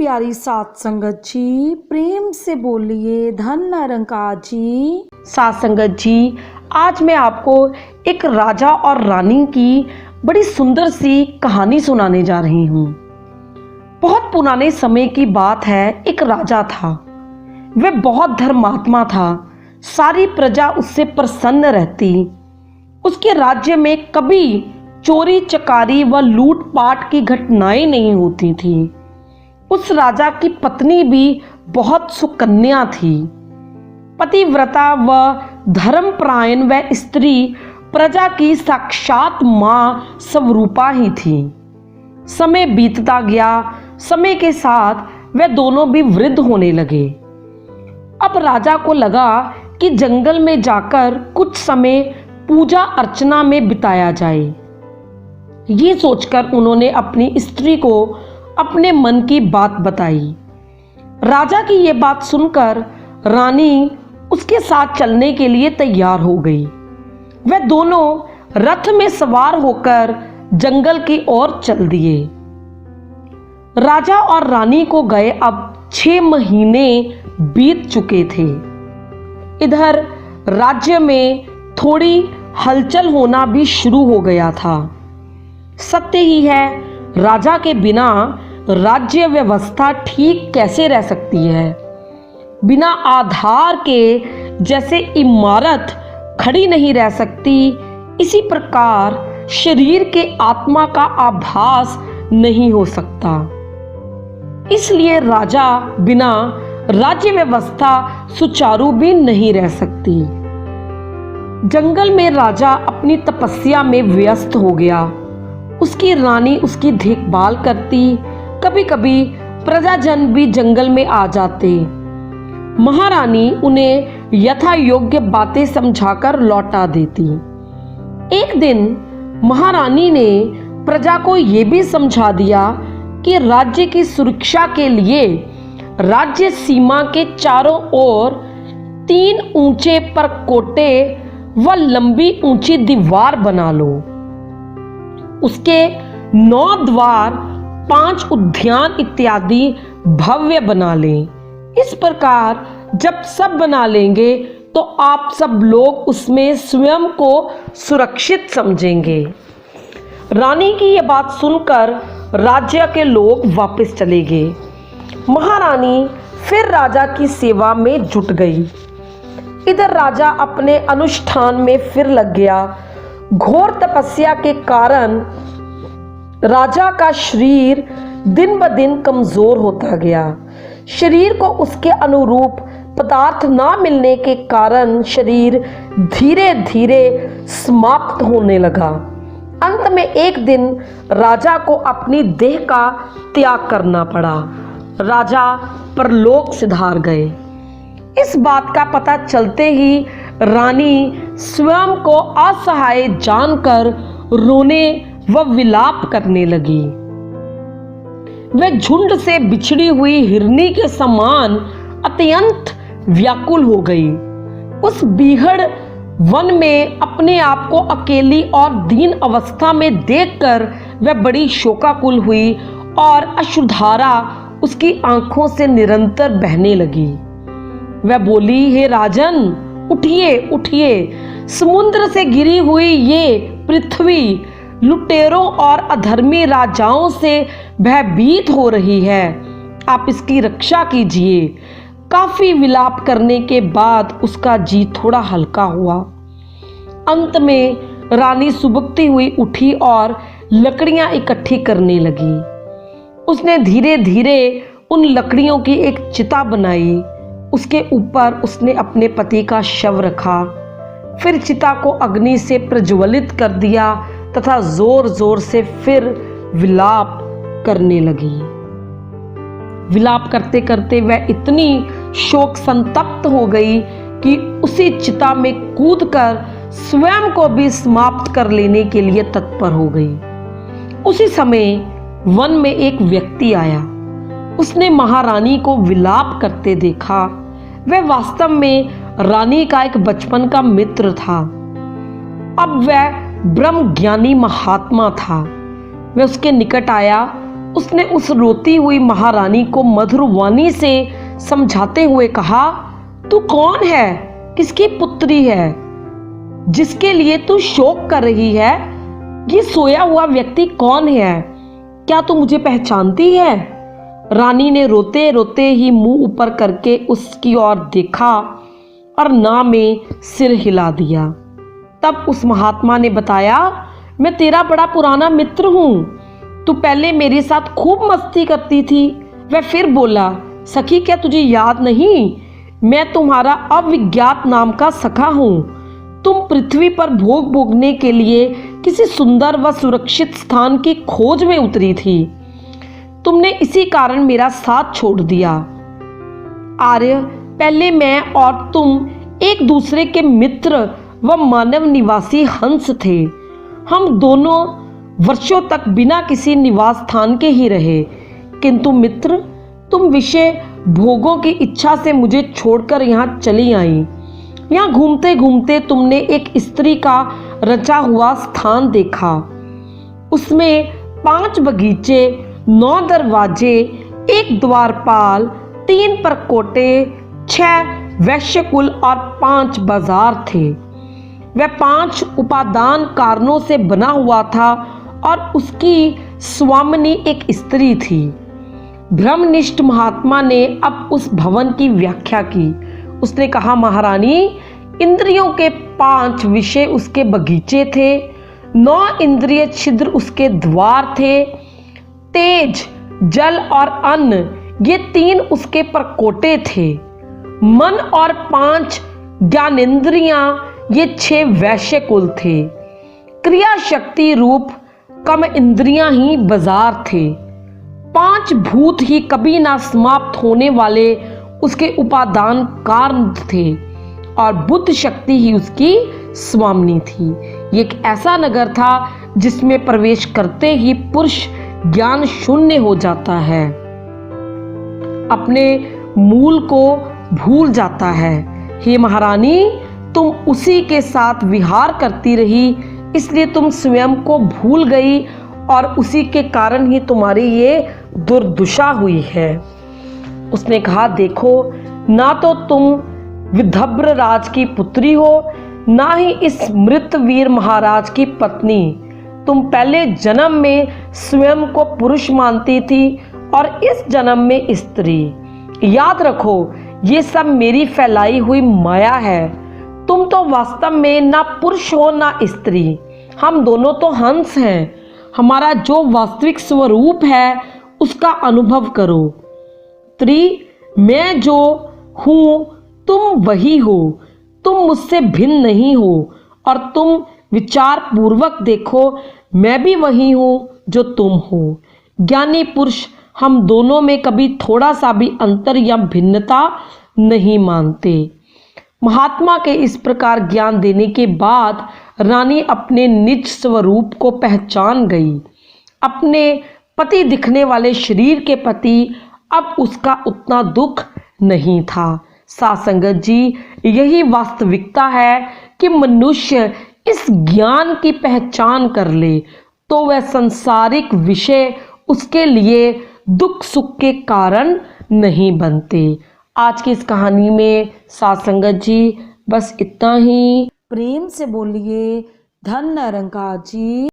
प्यारी सात संगत जी, प्रेम से बोलिए धन निरंकार जी। सात संगत जी, आज मैं आपको एक राजा और रानी की बड़ी सुंदर सी कहानी सुनाने जा रही हूँ। बहुत पुराने समय की बात है। एक राजा था, वह बहुत धर्मात्मा था। सारी प्रजा उससे प्रसन्न रहती। उसके राज्य में कभी चोरी चकारी व लूटपाट की घटनाएं नहीं होती थी। उस राजा की पत्नी भी बहुत सुकन्या थी। पतिव्रता व धर्मपरायण वह स्त्री प्रजा की साक्षात मां स्वरूपा ही थी। समय बीतता गया। समय के साथ वह दोनों भी वृद्ध होने लगे। अब राजा को लगा कि जंगल में जाकर कुछ समय पूजा अर्चना में बिताया जाए। ये सोचकर उन्होंने अपनी स्त्री को अपने मन की बात बताई। राजा की ये बात सुनकर रानी उसके साथ चलने के लिए तैयार हो गई। वह दोनों रथ में सवार होकर जंगल की ओर चल दिए। राजा और रानी को गए अब 6 महीने बीत चुके थे। इधर राज्य में थोड़ी हलचल होना भी शुरू हो गया था। सत्य ही है, राजा के बिना राज्य व्यवस्था ठीक कैसे रह सकती है। बिना आधार के जैसे इमारत खड़ी नहीं रह सकती, इसी प्रकार शरीर के आत्मा का आभास नहीं हो सकता। इसलिए राजा बिना राज्य व्यवस्था सुचारू भी नहीं रह सकती। जंगल में राजा अपनी तपस्या में व्यस्त हो गया। उसकी रानी उसकी देखभाल करती। कभी कभी प्रजाजन भी जंगल में आ जाते। महारानी उन्हें यथा योग्य बातें समझाकर लौटा देती। एक दिन महारानी ने प्रजा को यह भी समझा दिया कि राज्य की सुरक्षा के लिए राज्य सीमा के चारों ओर 3 ऊंचे परकोटे व लंबी ऊंची दीवार बना लो। उसके 9 द्वार, 5 उद्यान इत्यादि भव्य बना लें। इस प्रकार जब सब बना लेंगे तो आप सब लोग उसमें स्वयं को सुरक्षित समझेंगे। रानी की यह बात सुनकर राज्य के लोग वापस चले गए। महारानी फिर राजा की सेवा में जुट गई। इधर राजा अपने अनुष्ठान में फिर लग गया। घोर तपस्या के कारण राजा का शरीर दिन ब दिन कमजोर होता गया। शरीर को उसके अनुरूप पदार्थ ना मिलने के कारण शरीर धीरे धीरे समाप्त होने लगा। अंत में एक दिन राजा को अपनी देह का त्याग करना पड़ा। राजा परलोक सिधार गए। इस बात का पता चलते ही रानी स्वयं को असहाय जानकर रोने व विलाप करने लगी। वह झुंड से बिछड़ी हुई हिरनी के समान अत्यंत व्याकुल हो गई। उस बीहड़ वन में अपने आप को अकेली और दीन अवस्था में देखकर वह बड़ी शोकाकुल हुई और अश्रुधारा उसकी आंखों से निरंतर बहने लगी। वह बोली, हे राजन, उठिए उठिए। समुद्र से गिरी हुई ये पृथ्वी लुटेरों और अधर्मी राजाओं से भयभीत हो रही है। आप इसकी रक्षा कीजिए। काफी विलाप करने के बाद उसका जी थोड़ा हल्का हुआ। अंत में रानी सुबकती हुई उठी और लकड़ियां इकट्ठी करने लगी। उसने धीरे धीरे उन लकड़ियों की एक चिता बनाई। उसके ऊपर उसने अपने पति का शव रखा। फिर चिता को अग्नि से प्रज्वलित कर दिया तथा जोर जोर से फिर विलाप करने लगी। विलाप करते करते वह इतनी शोक संतप्त हो गई कि उसी चिता में कूदकर स्वयं को भी समाप्त कर लेने के लिए तत्पर हो गई। उसी समय वन में एक व्यक्ति आया। उसने महारानी को विलाप करते देखा। वह वास्तव में रानी का एक बचपन का मित्र था। अब वह ब्रह्म ज्ञानी महात्मा था। वह उसके निकट आया उसने उस रोती हुई महारानी को मधुर वाणी से समझाते हुए कहा, तू कौन है, किसकी पुत्री है, जिसके लिए तू शोक कर रही है? ये सोया हुआ व्यक्ति कौन है? क्या तू मुझे पहचानती है? रानी ने रोते रोते ही मुंह ऊपर करके उसकी ओर देखा और ना में सिर हिला दिया। तब उस महात्मा ने बताया, मैं तेरा बड़ा पुराना मित्र हूँ। तू पहले मेरे साथ खूब मस्ती करती थी। वह फिर बोला, सखी क्या तुझे याद नहीं? मैं तुम्हारा अविज्ञात नाम का सखा हूँ। तुम पृथ्वी पर भोग भोगने के लिए किसी सुंदर व सुरक्षित स्थान की खोज में उतरी थी। तुमने इसी कारण मेरा साथ छोड़ दिया। आर्य, पहले मैं और तुम एक दूसरे के मित्र व मानव निवासी हंस थे। हम दोनों वर्षों तक बिना किसी निवास स्थान के ही रहे, किंतु मित्र, तुम विषय भोगों की इच्छा से मुझे छोड़कर यहाँ चली आई। यहाँ घूमते घूमते तुमने एक स्त्री का रचा हुआ स्थान देखा। उसमें 5 बगीचे, 9 दरवाजे, 1 द्वारपाल, 3 परकोटे, 6 वैश्यकुल और 5 बाजार थे। वह 5 उपादान कारणों से बना हुआ था और उसकी स्वामिनी एक स्त्री थी। ब्रह्मनिष्ठ महात्मा ने अब उस भवन की व्याख्या की। उसने कहा, महारानी, इंद्रियों के 5 विषय उसके बगीचे थे, 9 इंद्रिय छिद्र उसके द्वार थे, तेज, जल और अन्न ये 3 उसके परकोटे थे, मन और 5 ज्ञानेंद्रियां ये 6 वैश्य कुल थे, क्रिया शक्ति रूप कम इंद्रियां ही बाजार थे, 5 भूत ही कभी ना समाप्त होने वाले उसके उपादान कारण थे और बुद्ध शक्ति ही उसकी स्वामिनी थी। ये एक ऐसा नगर था जिसमें प्रवेश करते ही पुरुष ज्ञान शून्य हो जाता है, अपने मूल को भूल जाता है। हे महारानी, तुम उसी के साथ विहार करती रही, इसलिए तुम स्वयं को भूल गई और उसी के कारण ही तुम्हारी ये दुर्दशा हुई है। उसने कहा, देखो, ना तो तुम विदर्भ राज की पुत्री हो, ना ही इस मृत वीर महाराज की पत्नी। तुम पहले जन्म में स्वयं को पुरुष मानती थी और इस जन्म में स्त्री। याद रखो, ये सब मेरी फैलाई हुई माया है। तुम तो वास्तव में ना पुरुष हो ना स्त्री, हम दोनों तो हंस हैं। हमारा जो वास्तविक स्वरूप है उसका अनुभव करो। मैं जो हूँ तुम वही हो, तुम मुझसे भिन्न नहीं हो। और तुम विचार पूर्वक देखो, मैं भी वही हूँ जो तुम हो। ज्ञानी पुरुष हम दोनों में कभी थोड़ा सा भी अंतर या भिन्नता नहीं मानते। महात्मा के इस प्रकार ज्ञान देने के बाद रानी अपने निज स्वरूप को पहचान गई। अपने पति दिखने वाले शरीर के प्रति अब उसका उतना दुख नहीं था। सासंगत जी, यही वास्तविकता है कि मनुष्य इस ज्ञान की पहचान कर ले तो वह सांसारिक विषय उसके लिए दुख सुख के कारण नहीं बनते। आज की इस कहानी में सासंगत जी बस इतना ही। प्रेम से बोलिए धन निरंकार जी।